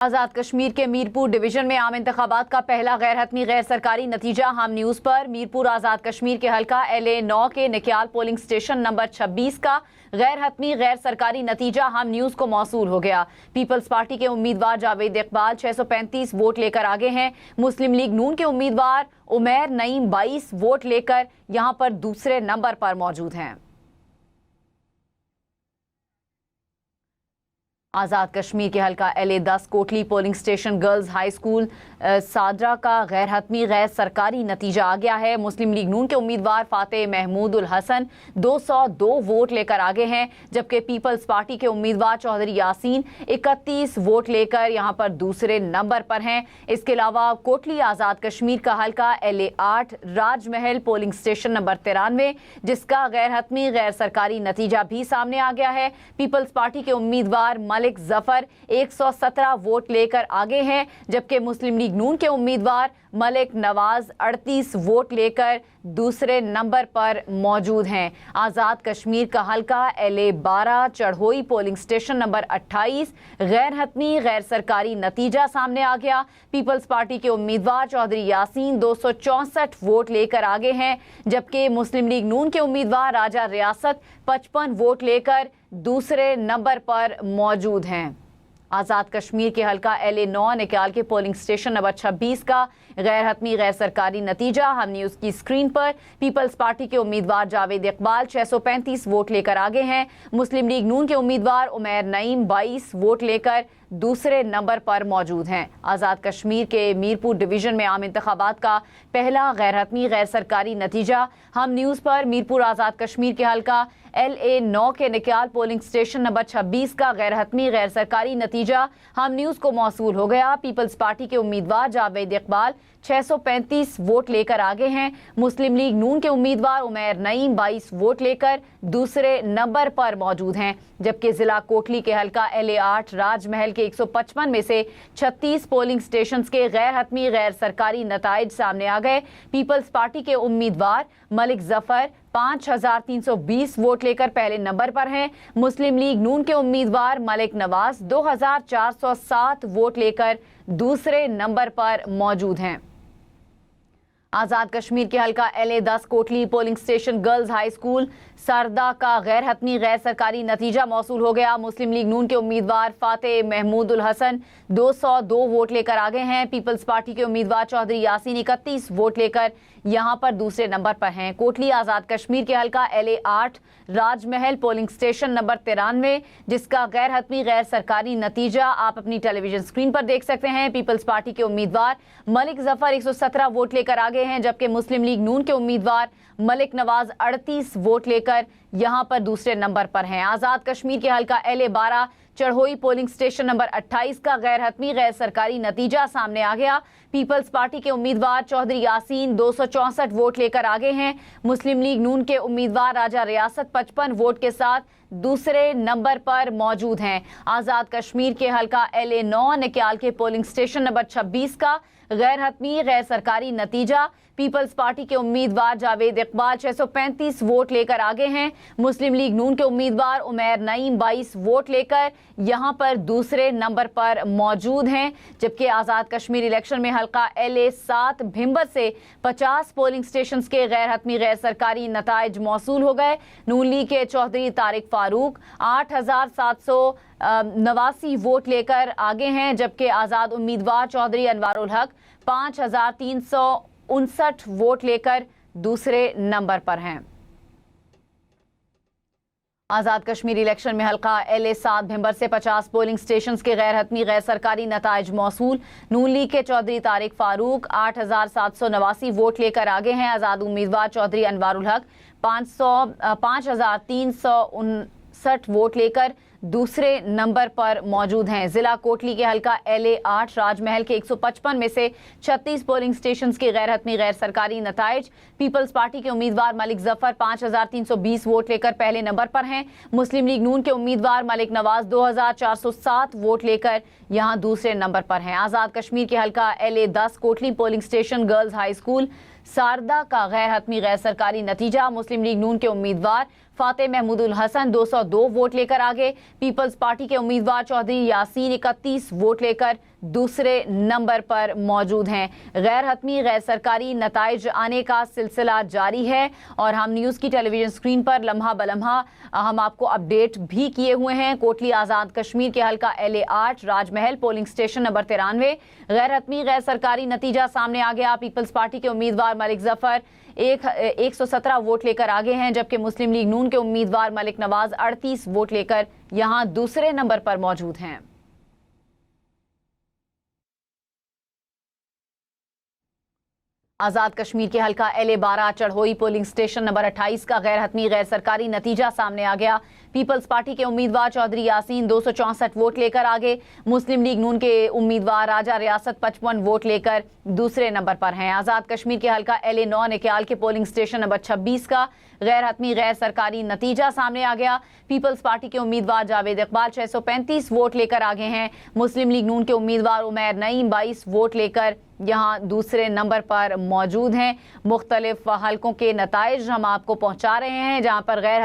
आज़ाद कश्मीर के मीरपुर डिवीजन में आम इंतखाबात का पहला गैर हतमी गैर सरकारी नतीजा हम न्यूज़ पर। मीरपुर आज़ाद कश्मीर के हल्का LA9 के निक्याल पोलिंग स्टेशन नंबर 26 का गैर हतमी गैर सरकारी नतीजा हम न्यूज़ को मौसूल हो गया। पीपल्स पार्टी के उम्मीदवार जावेद इकबाल 635 वोट लेकर आगे हैं। मुस्लिम लीग नून के उम्मीदवार उमैर नईम 22 वोट लेकर यहां पर दूसरे नंबर पर मौजूद हैं। आज़ाद कश्मीर के हल्का LA10 Kotli polling station girls high school Sadra का गैर हतमी गैर सरकारी नतीजा आ गया है। मुस्लिम लीग नून के उम्मीदवार फाते महमूद उल हसन 202 वोट लेकर आगे हैं, जबकि पीपल्स पार्टी के उम्मीदवार चौधरी यासीन 31 वोट लेकर यहां पर दूसरे नंबर पर हैं। इसके अलावा कोटली आज़ाद कश्मीर का हल्का LA8 राजमहल पोलिंग स्टेशन नंबर 93 जिसका गैर हतमी गैर सरकारी नतीजा भी सामने आ गया है। पीपल्स पार्टी के उम्मीदवार मलिक जफर 117 वोट लेकर आगे हैं, जबकि मुस्लिम लीग नून के उम्मीदवार मलिक नवाज 38 वोट लेकर दूसरे नंबर पर मौजूद हैं। आज़ाद कश्मीर का हल्का LA12 Charhoi polling station number 28 गैर हतमी गैर सरकारी नतीजा सामने आ गया। पीपल्स पार्टी के उम्मीदवार चौधरी यासीन 264 वोट लेकर आगे हैं, जबकि मुस्लिम लीग नून के उम्मीदवार राजा रियासत 55 वोट लेकर दूसरे नंबर पर मौजूद हैं। आज़ाद कश्मीर के हल्का LA9 निक्याल के पोलिंग स्टेशन नंबर 26 का गैर हतमी गैर सरकारी नतीजा हम न्यूज़ की स्क्रीन पर। पीपल्स पार्टी के उम्मीदवार जावेद इकबाल 635 वोट लेकर आगे हैं। मुस्लिम लीग नून के उम्मीदवार उमैर नईम 22 वोट लेकर दूसरे नंबर पर मौजूद हैं। आज़ाद कश्मीर के मीरपुर डिवीजन में आम इंतखाबात का पहला गैर हतमी गैर सरकारी नतीजा हम न्यूज़ पर। मीरपुर आज़ाद कश्मीर के हल्का LA9 के निक्याल पोलिंग स्टेशन नंबर 26 का गैर हतमी गैर सरकारी नतीजा हम न्यूज़ को मौसूल हो गया। पीपल्स पार्टी के उम्मीदवार जावेद इकबाल 635 वोट लेकर आगे हैं। मुस्लिम लीग नून के उम्मीदवार उमैर नईम 22 वोट लेकर दूसरे नंबर पर मौजूद हैं, जबकि जिला कोटली के हल्का LA8 राजमहल के 155 में से 36 पोलिंग स्टेशंस के गैर हतमी गैर सरकारी नताइज सामने आ गए। पीपल्स पार्टी के उम्मीदवार मलिक जफर 5320 वोट लेकर पहले नंबर पर हैं। मुस्लिम लीग नून के उम्मीदवार मलिक नवाज 2407 वोट लेकर दूसरे नंबर पर मौजूद हैं। आज़ाद कश्मीर के हल्का LA10 Kotli polling station girls high school Sarda का गैर हतमी गैर सरकारी नतीजा मौसूल हो गया। मुस्लिम लीग नून के उम्मीदवार फाते महमूद उल हसन 202 वोट लेकर आगे हैं। पीपल्स पार्टी के उम्मीदवार चौधरी यासीन 31 वोट लेकर यहां पर दूसरे नंबर पर हैं। कोटली आज़ाद कश्मीर के हल्का LA8 राजमहल पोलिंग स्टेशन नंबर 93 जिसका गैर हतमी गैर सरकारी नतीजा आप अपनी टेलीविजन स्क्रीन पर देख सकते हैं। पीपल्स पार्टी के उम्मीदवार मलिक जफर 117 वोट लेकर आगे हैं, जबकि मुस्लिम लीग नून के उम्मीदवार मलिक नवाज 38 वोट लेकर यहां पर दूसरे नंबर पर हैं। आज़ाद कश्मीर के हल्का LA12 Charhoi polling station number 28 का गैर हतमी गैर सरकारी नतीजा सामने आ गया। पीपल्स पार्टी के उम्मीदवार चौधरी यासीन 264 वोट लेकर आगे हैं। मुस्लिम लीग नून के उम्मीदवार राजा रियासत 55 वोट के साथ दूसरे नंबर पर मौजूद हैं। आज़ाद कश्मीर के हल्का LA9 निक्याल के पोलिंग स्टेशन नंबर 26 का गैर हतमी गैर सरकारी नतीजा पीपल्स पार्टी के उम्मीदवार जावेद इकबाल 635 वोट लेकर आगे हैं। मुस्लिम लीग नून के उम्मीदवार उमैर नईम 22 वोट लेकर यहां पर दूसरे नंबर पर मौजूद हैं, जबकि आज़ाद कश्मीर इलेक्शन में हल्का LA7 भिंबर से 50 पोलिंग स्टेशंस के गैर हतमी गैर सरकारी नताइज मौसूल हो गए। नून लीग के चौधरी तारिक फारूक 8789 वोट लेकर आगे हैं, जबकि आज़ाद उम्मीदवार चौधरी अनवारुल हक 5359 वोट लेकर दूसरे नंबर पर हैं। आज़ाद कश्मीर इलेक्शन में हल्का LA7 भिंबर से 50 पोलिंग स्टेशंस के गैर हतमी गैर सरकारी नताइज मौसूल। नून लीग के चौधरी तारिक फारूक 8789 वोट लेकर आगे हैं। आज़ाद उम्मीदवार चौधरी अनवारुल हक 5359 वोट लेकर दूसरे नंबर पर मौजूद हैं। जिला कोटली के हल्का LA8 राजमहल के 155 में से 36 पोलिंग स्टेशंस के गैर हतमी गैर सरकारी नताइज। पीपल्स पार्टी के उम्मीदवार मलिक जफर 5320 वोट लेकर पहले नंबर पर हैं। मुस्लिम लीग नून के उम्मीदवार मलिक नवाज 2407 वोट लेकर यहां दूसरे नंबर पर हैं। आज़ाद कश्मीर के हल्का LA10 Kotli polling station girls high school Sarda का गैर हतमी गैर सरकारी नतीजा मुस्लिम लीग नून के उम्मीदवार फाते महमूद उल हसन 202 वोट लेकर आगे। पीपल्स पार्टी के उम्मीदवार चौधरी यासीन 31 वोट लेकर दूसरे नंबर पर मौजूद हैं। गैर हतमी गैर सरकारी नताइज आने का सिलसिला जारी है और हम न्यूज़ की टेलीविजन स्क्रीन पर लम्हा बलम्हा हम आपको अपडेट भी किए हुए हैं। कोटली आज़ाद कश्मीर के हल्का LA8 राजमहल पोलिंग स्टेशन नंबर 93 गैर हतमी गैर सरकारी नतीजा सामने आ गया। पीपल्स पार्टी के उम्मीदवार मलिक जफर 117 वोट लेकर आगे हैं, जबकि मुस्लिम लीग नून के उम्मीदवार मलिक नवाज 38 वोट लेकर यहां दूसरे नंबर पर मौजूद हैं। आज़ाद कश्मीर के हल्का LA12 Charhoi polling station number 28 का गैर हतमी गैर सरकारी नतीजा सामने आ गया। पीपल्स पार्टी के उम्मीदवार चौधरी यासीन 264 वोट लेकर आगे। मुस्लिम लीग नून के उम्मीदवार राजा रियासत 55 वोट लेकर दूसरे नंबर पर हैं। आज़ाद कश्मीर के हल्का LA9 निक्याल के पोलिंग स्टेशन नंबर 26 का गैर हतमी गैर सरकारी नतीजा सामने आ गया। पीपल्स पार्टी के उम्मीदवार जावेद इकबाल 635 वोट लेकर आगे हैं। मुस्लिम लीग नून के उम्मीदवार उमैर नईम 22 वोट लेकर यहाँ दूसरे नंबर पर मौजूद हैं। मुख्तलिफ हलकों के नताइज हम आपको पहुंचा रहे हैं, जहां पर गैर